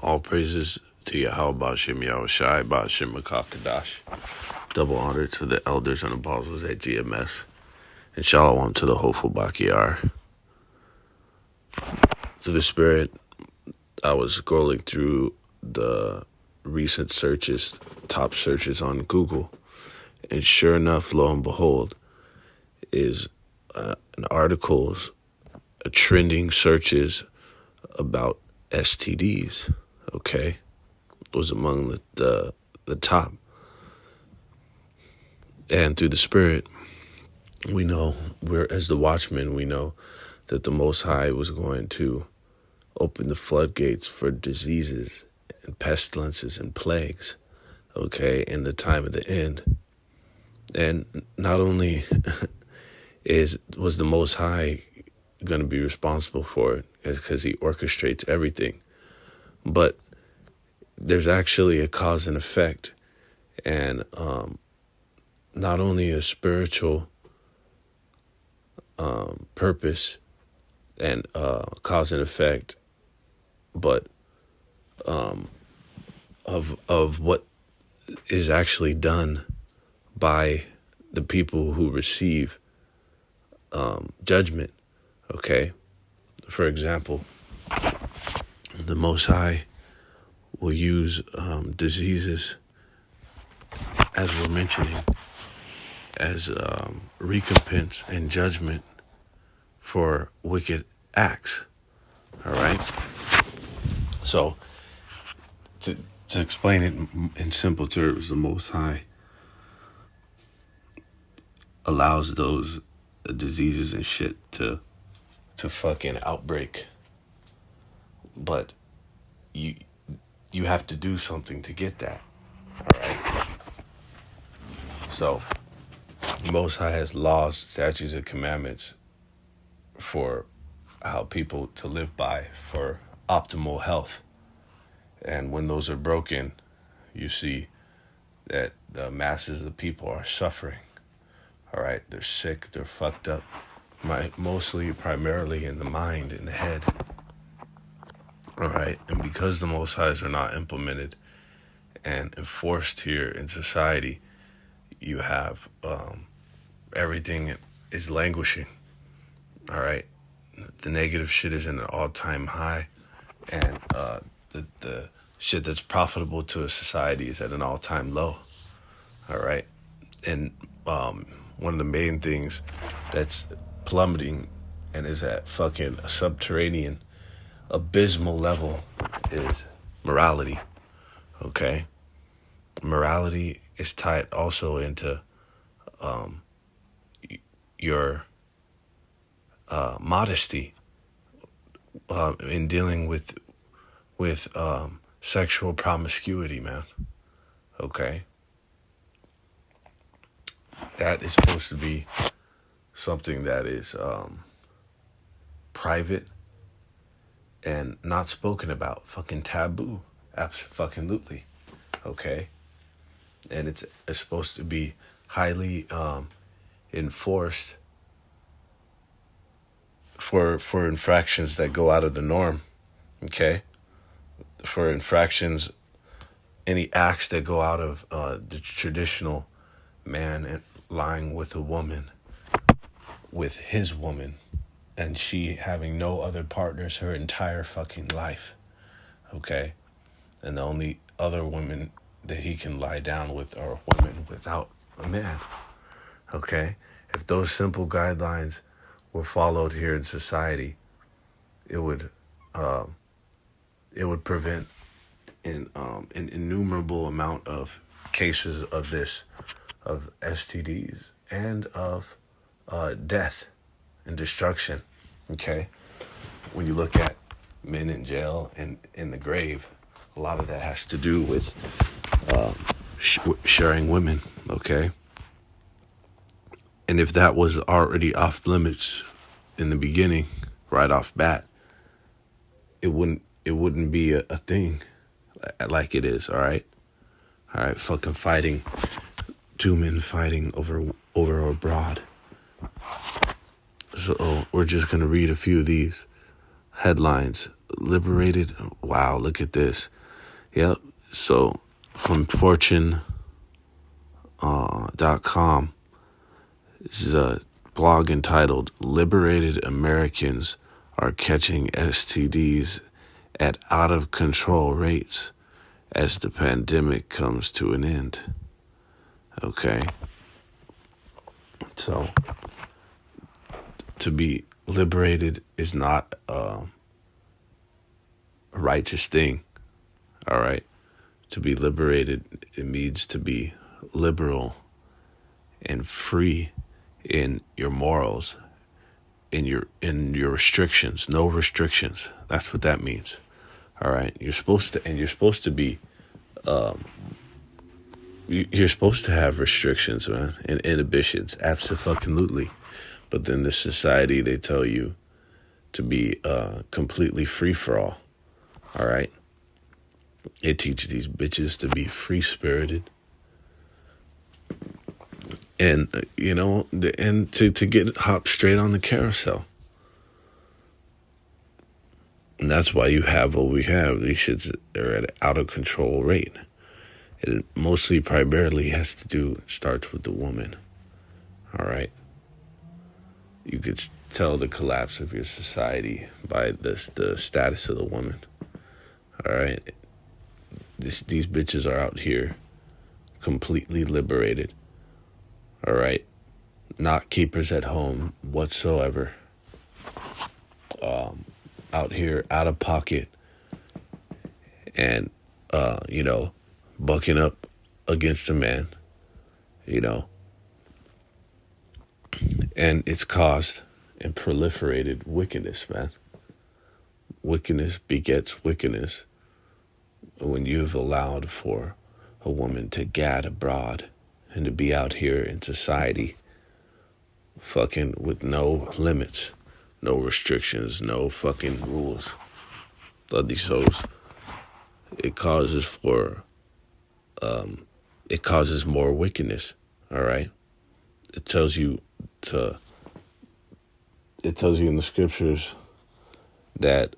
All praises to Yahweh Ba'Shem Yahweh Shai Ba'Shem Makakadash. Double honor to the elders and apostles at GMS. And shalom to the hopeful Bakiyar. To the spirit, I was scrolling through the recent searches, top searches on Google. And sure enough, lo and behold, is an articles, a trending searches about STDs. Okay, was among the top. And through the spirit, we know, as the watchmen, we know that the Most High was going to open the floodgates for diseases and pestilences and plagues, okay, in the time of the end. And not only was the Most High going to be responsible for it, because he orchestrates everything, but there's actually a cause and effect, and not only a spiritual purpose and cause and effect, but of what is actually done by the people who receive judgment. Okay, for example, the Most High will use diseases, as we're mentioning, as recompense and judgment for wicked acts. All right. So, to explain it in simple terms, the Most High allows those diseases and shit to fucking outbreak, but you have to do something to get that. All right. So, the Most High has laws, statutes, and commandments for how people to live by for optimal health. And when those are broken, you see that the masses of the people are suffering. All right, they're sick, they're fucked up, primarily in the mind, in the head. All right, and because the Most Highs are not implemented and enforced here in society, you have everything is languishing. All right, the negative shit is in an all-time high, and the shit that's profitable to a society is at an all-time low. All right, and one of the main things that's plummeting and is at fucking a subterranean, abysmal level is morality. Okay, morality is tied also into your modesty in dealing with sexual promiscuity, man. Okay, that is supposed to be something that is private and not spoken about, fucking taboo, absolutely. Okay, and it's supposed to be highly enforced for infractions that go out of the norm. Okay, for infractions, any acts that go out of the traditional man and lying with a woman, with his woman, and she having no other partners her entire fucking life. Okay, and the only other women that he can lie down with are women without a man. Okay, if those simple guidelines were followed here in society, it would prevent an innumerable amount of cases of STDs and of death and destruction. Okay, when you look at men in jail and in the grave, a lot of that has to do with sharing women. Okay, and if that was already off limits in the beginning, right off bat, it wouldn't be a thing like it is. All right, fucking fighting, two men fighting over a broad. So we're just gonna read a few of these headlines liberated. Wow, look at this. Yep. So from Fortune.com, this is a blog entitled "Liberated Americans Are Catching STDs at Out of Control Rates as the Pandemic Comes to an End." Okay. So to be liberated is not a righteous thing. All right. To be liberated, it means to be liberal and free in your morals, in your restrictions, no restrictions. That's what that means. All right. You're supposed to be you're supposed to have restrictions, man, and inhibitions. Absolutely. But then this society, they tell you to be completely free for all. All right. They teach these bitches to be free spirited, and and to get hop straight on the carousel. And that's why you have what we have. These shits are at an out of control rate. It mostly, primarily starts with the woman. All right. You could tell the collapse of your society by the status of the woman. All right. These bitches are out here completely liberated. All right. Not keepers at home whatsoever. Out here out of pocket and, bucking up against a man, and it's caused and proliferated wickedness, man. Wickedness begets wickedness when you've allowed for a woman to gad abroad and to be out here in society fucking with no limits, no restrictions, no fucking rules. Love these hoes. It causes more wickedness. All right. It tells you in the scriptures that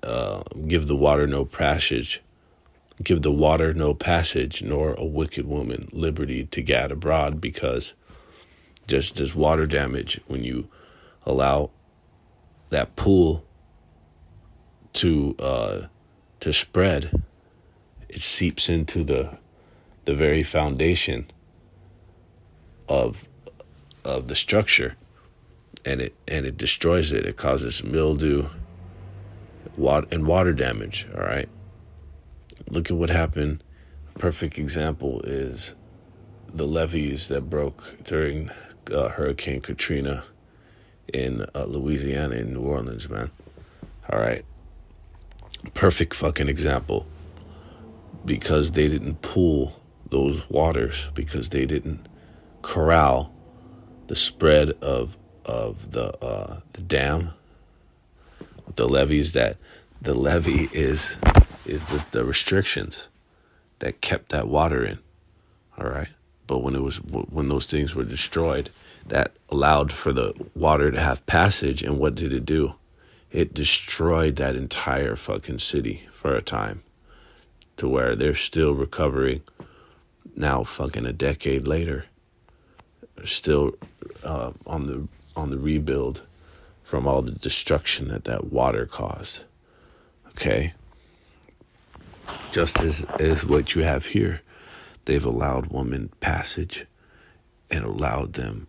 give the water no passage, nor a wicked woman liberty to gad abroad, because there's water damage when you allow that pool to spread. It seeps into the very foundation of the structure, and it destroys it. It causes mildew, water damage. All right. Look at what happened. A perfect example is the levees that broke during Hurricane Katrina in Louisiana and New Orleans, man. All right. Perfect fucking example. Because they didn't pool those waters, because they didn't corral the spread of the dam, the levees. That the levee is the restrictions that kept that water in. All right. But when those things were destroyed, that allowed for the water to have passage. And what did it do? It destroyed that entire fucking city for a time, to where they're still recovering now, fucking a decade later, still on the rebuild from all the destruction that water caused. Okay. Just as what you have here, they've allowed women passage and allowed them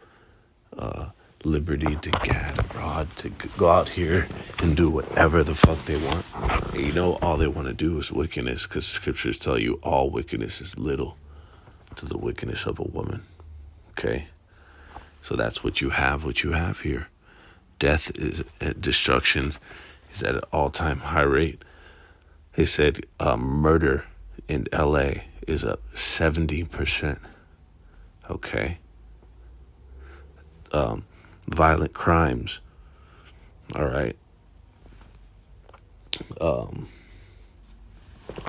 liberty to gad abroad, to go out here and do whatever the fuck they want. And all they want to do is wickedness, because the scriptures tell you all wickedness is little to the wickedness of a woman. Okay? So that's what you have here. Death is destruction is at an all-time high rate. They said murder in LA is up 70%. Okay? Violent crimes. All right.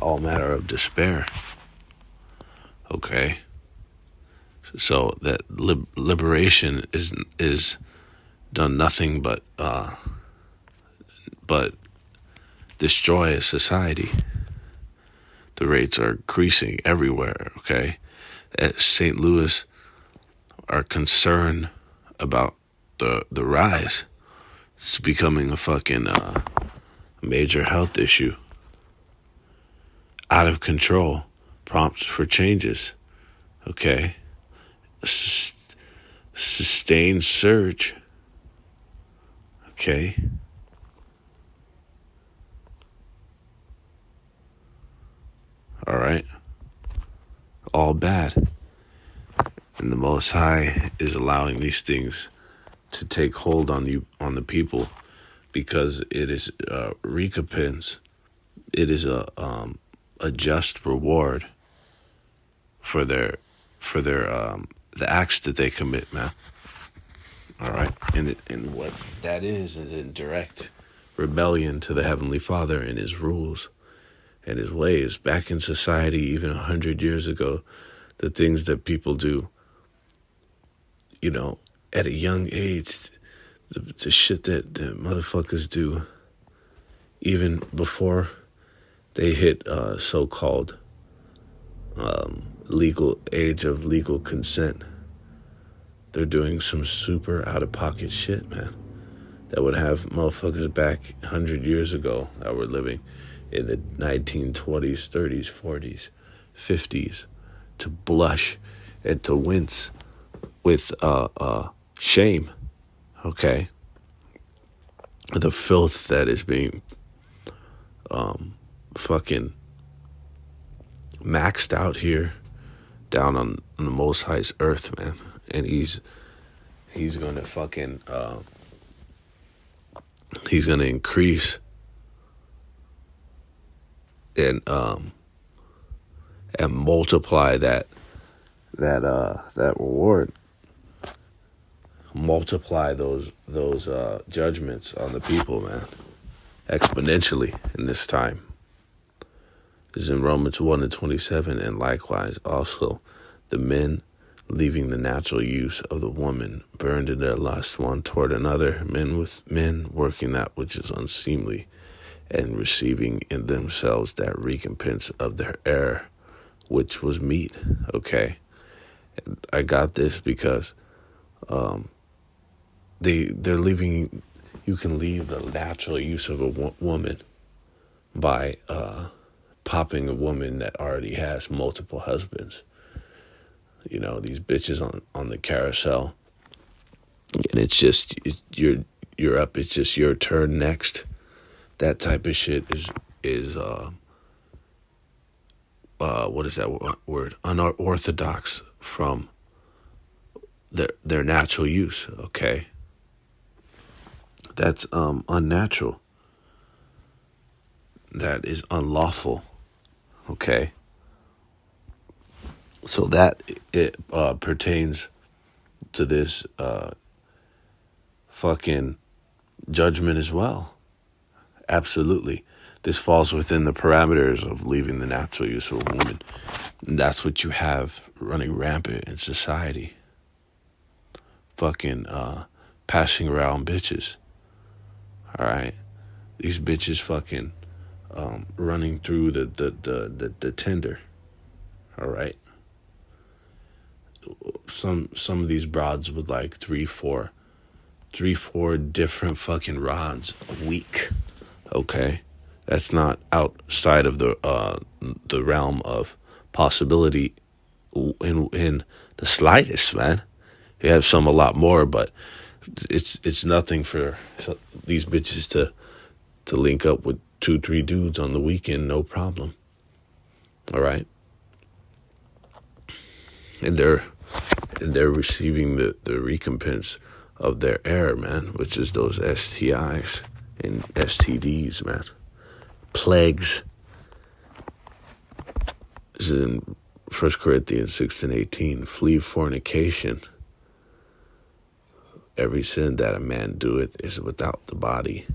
All matter of despair. Okay. So that liberation is done nothing but destroy a society. The rates are increasing everywhere, okay? At St. Louis are concerned about the rise. It's becoming a fucking major health issue. Out of control. Prompts for changes, okay? Sustained surge, okay? All right? All bad. And the Most High is allowing these things to take hold on the people, because it is recompense. It is a just reward for their the acts that they commit, man. All right, and what that is in direct rebellion to the Heavenly Father and His rules and His ways. Back in society, even 100 years ago, the things that people do, at a young age, the shit that the motherfuckers do, even before they hit so-called legal age of legal consent, they're doing some super out-of-pocket shit, man, that would have motherfuckers back 100 years ago that were living in the 1920s, 30s, 40s, 50s to blush and to wince with shame, okay? The filth that is being fucking maxed out here down on the Most High's earth, man. And he's gonna fucking he's gonna increase and multiply that reward, multiply those judgments on the people, man, exponentially in this time. This is in Romans 1:27, and likewise also the men, leaving the natural use of the woman, burned in their lust one toward another, men with men, working that which is unseemly, and receiving in themselves that recompense of their error, which was meat. Okay, and I got this because they're leaving. You can leave the natural use of a woman by popping a woman that already has multiple husbands. These bitches on the carousel, and it's just you're up. It's just your turn next. That type of shit is what is that word? Unorthodox from their natural use. Okay, that's unnatural. That is unlawful. Okay. So that it pertains to this fucking judgment as well. Absolutely. This falls within the parameters of leaving the natural use of a woman. And that's what you have running rampant in society. Fucking passing around bitches. All right. These bitches fucking running through the Tinder. All right. Some of these broads with like three, four different fucking rods a week. Okay, that's not outside of the realm of possibility in the slightest, man. You have some a lot more, but it's nothing for these bitches to link up with 2-3 dudes on the weekend, no problem. All right. And they're receiving the recompense of their error, man, which is those STIs and STDs, man. Plagues. This is in 1 Corinthians 6:18. Flee fornication. Every sin that a man doeth is without the body,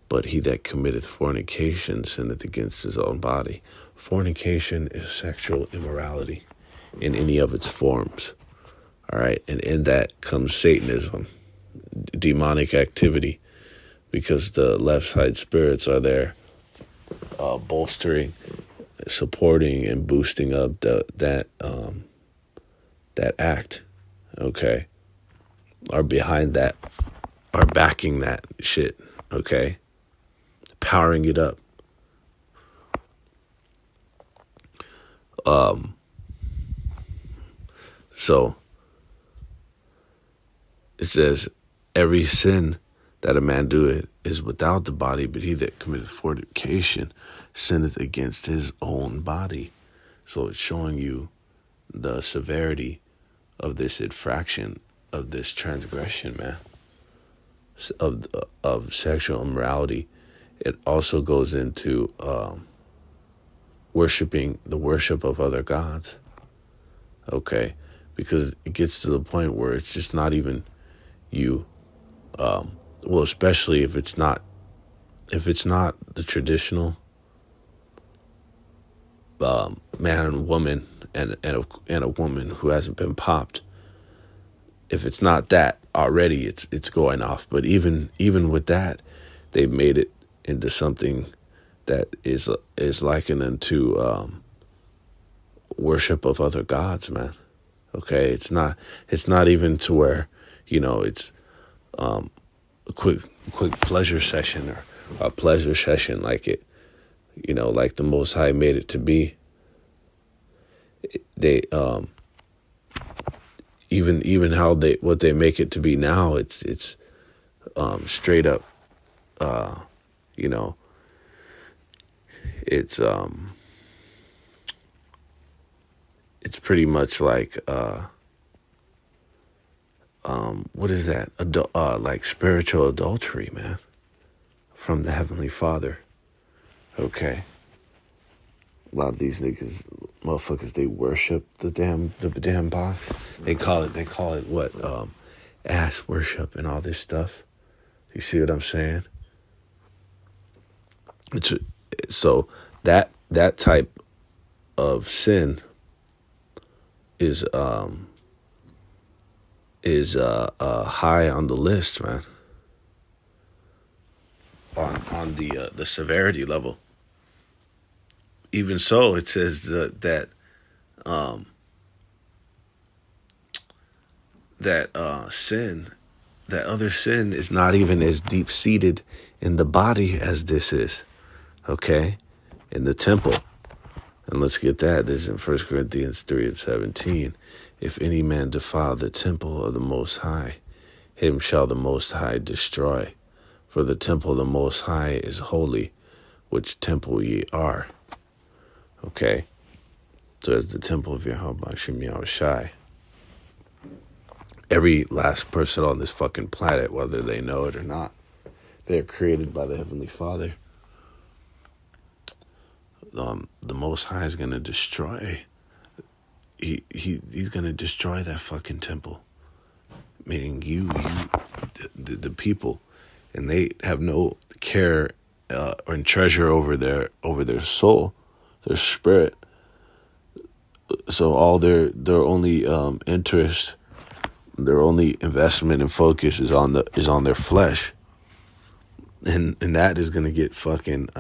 but he that committeth fornication sinneth against his own body. Fornication is sexual immorality in any of its forms. All right. And in that comes Satanism, demonic activity, because the left side spirits are there bolstering, supporting, and boosting up that act, okay, are behind that, are backing that shit, okay, powering it up. So it says, every sin that a man doeth is without the body, but he that committeth fornication sinneth against his own body. So it's showing you the severity of this infraction, of this transgression, man, of sexual immorality. It also goes into worshiping the worship of other gods, okay, because it gets to the point where it's just not even you. Well, especially if it's not the traditional man and woman and a woman who hasn't been popped. If it's not that already, it's going off. But even with that, they've made it into something that is likened unto worship of other gods, man. Okay, it's not even to where, it's a quick pleasure session or a pleasure session like it, like the Most High made it to be. They even how what they make it to be now, it's straight up, you know, it's pretty much like what is that? Like spiritual adultery, man, from the Heavenly Father. Okay. A lot of these motherfuckers, they worship the damn box. They call it what? Ass worship and all this stuff. You see what I'm saying? So that type of sin is high on the list, man. On the severity level. Even so, it says that sin, that other sin, is not even as deep seated in the body as this is. Okay, in the temple. And let's get that. This is in 1 Corinthians 3:17. If any man defile the temple of the Most High, him shall the Most High destroy. For the temple of the Most High is holy, which temple ye are. Okay, so it's the temple of Yahweh Hashem Yahushai. Every last person on this fucking planet, whether they know it or not, they're created by the Heavenly Father. The Most High is gonna destroy. He's gonna destroy that fucking temple, meaning you, the people, and they have no care or treasure over their soul, their spirit. So all their only interest, their only investment and focus is on their flesh, and that is gonna get fucking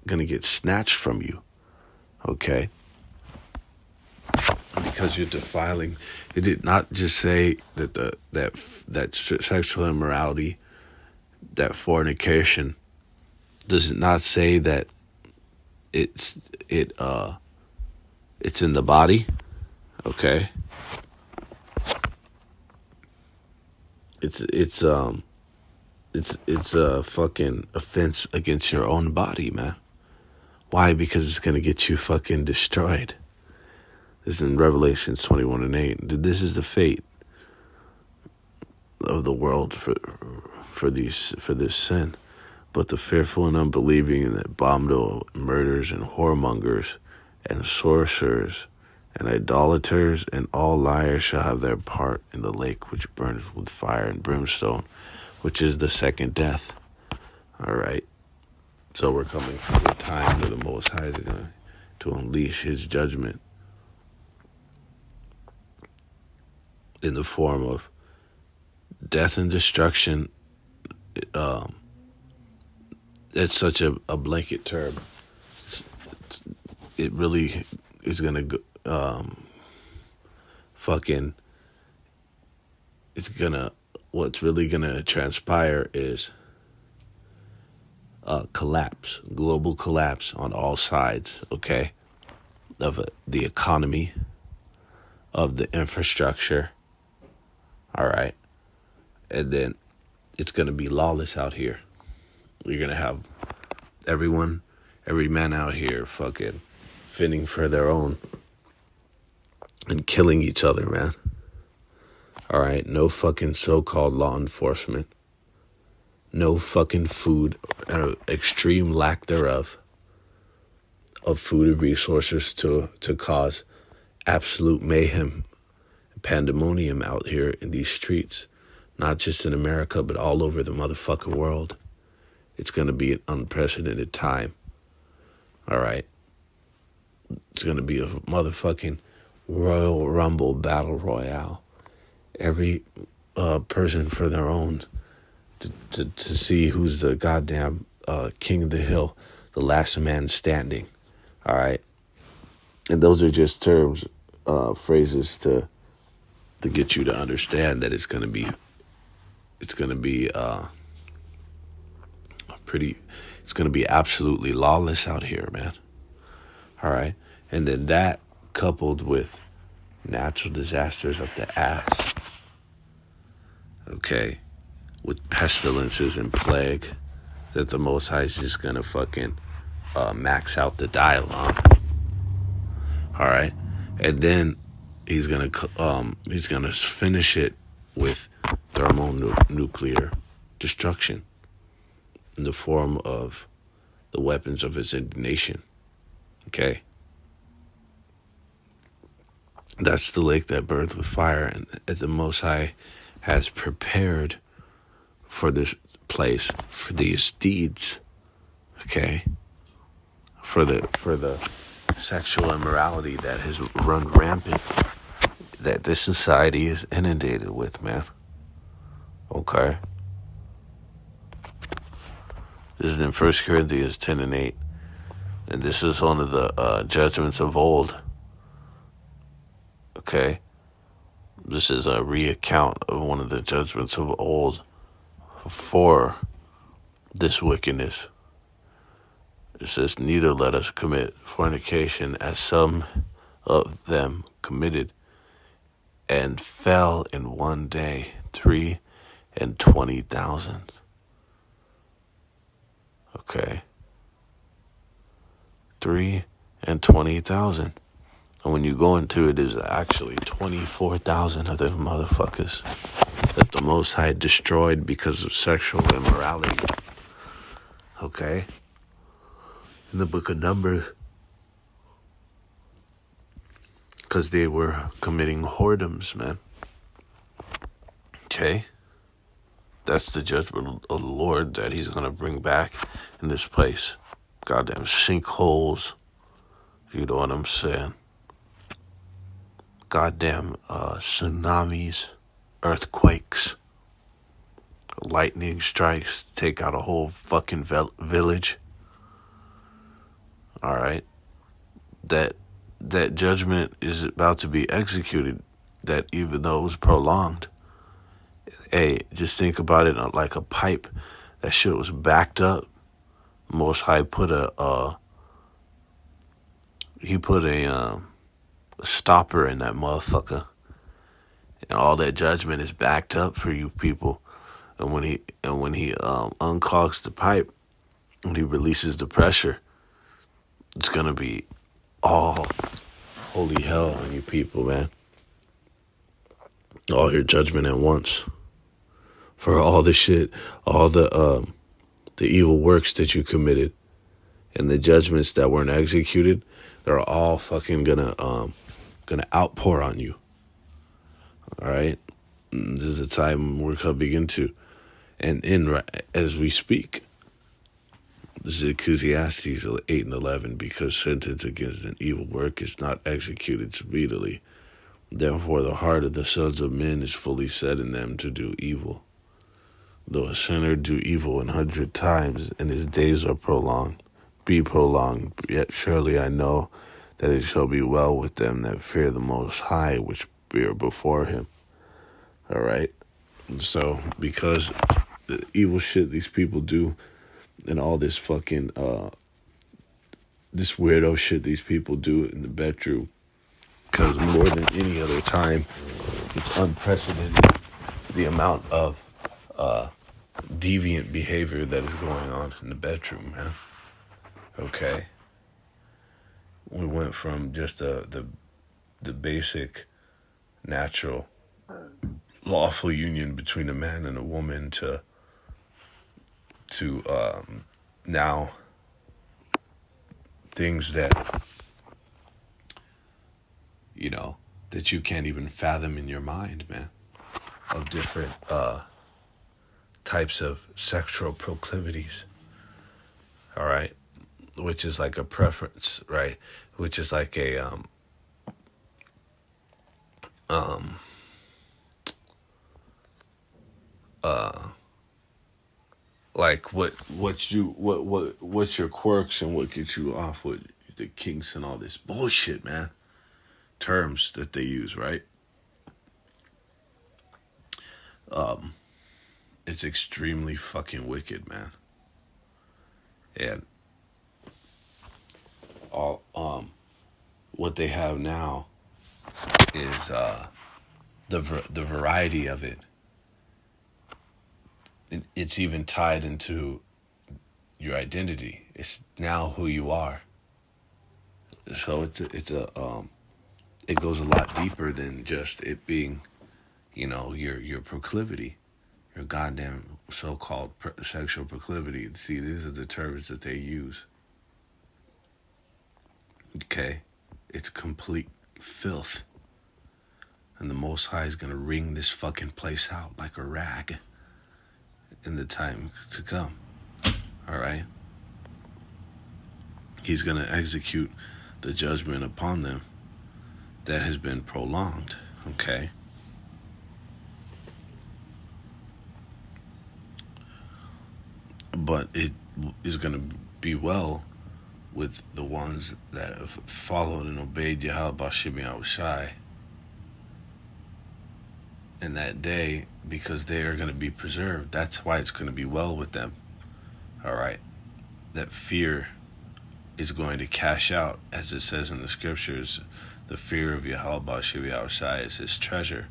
gonna get snatched from you, okay? Because you're defiling. It did not just say that that sexual immorality, that fornication, does it not say that it's in the body, okay? It's a fucking offense against your own body, man. Why? Because it's gonna get you fucking destroyed. This is in Revelations 21:8. This is the fate of the world for this sin. But the fearful and unbelieving and abominable murderers and whoremongers and sorcerers and idolaters and all liars shall have their part in the lake which burns with fire and brimstone, which is the second death. All right. So we're coming to the time where the Most High is going to unleash his judgment in the form of death and destruction, it's such a blanket term. It really is gonna go, fucking. It's gonna. What's really gonna transpire is collapse, global collapse on all sides. Okay, of the economy, of the infrastructure. All right, and then it's gonna be lawless out here. You're gonna have every man out here fucking fending for their own and killing each other, man. All right, no fucking so-called law enforcement, no fucking food, extreme lack thereof of food and resources to cause absolute mayhem, pandemonium out here in these streets, not just in America, but all over the motherfucking world. It's going to be an unprecedented time. All right. It's going to be a motherfucking Royal Rumble Battle Royale. Every person for their own to see who's the goddamn king of the hill, the last man standing. All right. And those are just terms, phrases to get you to understand that it's going to be it's going to be absolutely lawless out here, man. All right. And then that coupled with natural disasters up the ass. Okay. With pestilences and plague that the Most High is just going to fucking max out the dialogue. All right. And then he's going to finish it with thermonuclear destruction in the form of the weapons of his indignation. Okay? That's the lake that burned with fire, and the Most High has prepared for this place, for these deeds. Okay? For the sexual immorality that has run rampant, that this society is inundated with, man. Okay? This is in 1 Corinthians 10 and 8. And this is one of the judgments of old. Okay? This is a reaccount of one of the judgments of old for this wickedness. It says, neither let us commit fornication as some of them committed and fell in one day 320,000. Okay. 320,000. And when you go into it, there's actually 24,000 of them motherfuckers that the Most High destroyed because of sexual immorality. Okay? In the book of Numbers. Because they were committing whoredoms, man. Okay? That's the judgment of the Lord that he's going to bring back in this place. Goddamn sinkholes. You know what I'm saying? Goddamn tsunamis, earthquakes, lightning strikes, take out a whole fucking village. All right? That judgment is about to be executed, that even though it was prolonged. Hey, just think about it like a pipe. That shit was backed up. Most High put a stopper in that motherfucker, and all that judgment is backed up for you people. And when he unclogs the pipe, when he releases the pressure, it's gonna be all holy hell on you people, man. All your judgment at once for all the shit, all the evil works that you committed, and the judgments that weren't executed. They're all fucking gonna outpour on you. All right, this is the time we're coming into, and as we speak. This is Ecclesiastes 8 and 11. Because sentence against an evil work is not executed speedily, therefore the heart of the sons of men is fully set in them to do evil. Though a sinner do evil 100 times, and his days are prolonged, be prolonged, yet surely I know that it shall be well with them that fear the Most High, which fear before him. All right? So, because the evil shit these people do, and all this fucking, this weirdo shit these people do in the bedroom, because more than any other time, it's unprecedented the amount of deviant behavior that is going on in the bedroom, man. Okay? We went from just the basic, natural, lawful union between a man and a woman to now things that, you know, that you can't even fathom in your mind, man, of different types of sexual proclivities, all right, which is like a preference, right, which is like a like what's your quirks and what gets you off with the kinks and all this bullshit, man, terms that they use, right? It's extremely fucking wicked, man. And all what they have now is the variety of it. It's even tied into your identity. It's now who you are. So it goes a lot deeper than just it being, you know, your proclivity, your goddamn so-called sexual proclivity. See, these are the terms that they use. Okay, it's complete filth, and the Most High is gonna wring this fucking place out like a rag in the time to come. All right, he's gonna execute the judgment upon them that has been prolonged. Okay. But it is going to be well with the ones that have followed and obeyed Yahweh Bashim Yahushai in that day, because they are going to be preserved. That's why it's going to be well with them. All right. That fear is going to cash out, as it says in the scriptures. The fear of Yahweh Bashim Yahushai is his treasure.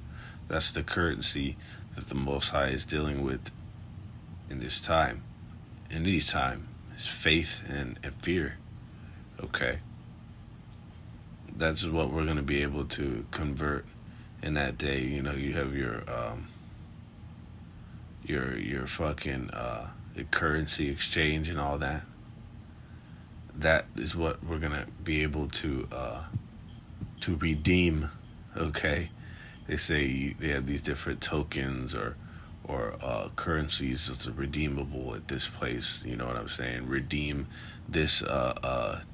That's the currency that the Most High is dealing with in this time. In any time, is faith and fear. Okay, that's what we're going to be able to convert in that day. You know, you have your fucking currency exchange and all that. That is what we're going to be able to redeem. Okay, they say they have these different tokens or currencies that's redeemable at this place. You know what I'm saying? Redeem this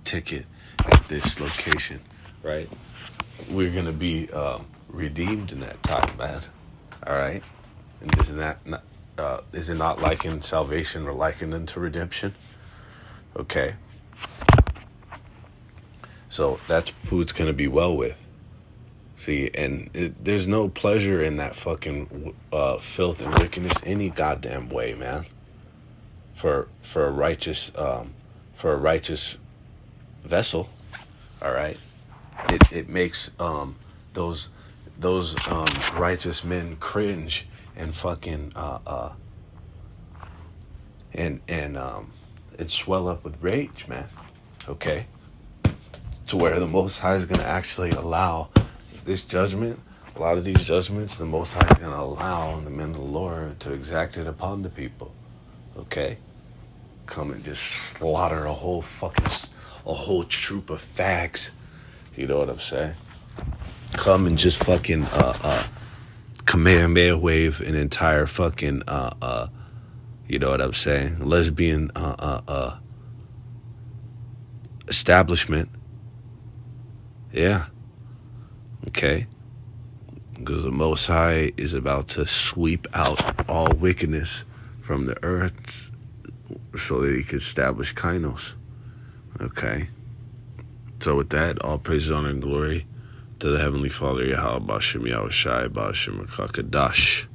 ticket at this location, right? We're gonna be redeemed in that time, man. All right. And is it not likened salvation or likened unto redemption? Okay. So that's who it's gonna be well with. See, and there's no pleasure in that fucking filth and wickedness any goddamn way, man. For a righteous vessel, all right. It makes those righteous men cringe and fucking and swell up with rage, man. Okay, to where the Most High is gonna actually allow this judgment, a lot of these judgments, the Most High is going to allow the men of the Lord to exact it upon the people. Okay? Come and just slaughter a whole troop of fags. You know what I'm saying? Come and just fucking Kamehameha wave an entire fucking you know what I'm saying? Lesbian establishment. Yeah. Okay, because the Most High is about to sweep out all wickedness from the earth so that he could establish Kainos. Okay? So with that, all praise, honor, and glory to the Heavenly Father, Yahweh Bashem Yahushai Bashem Kakadash.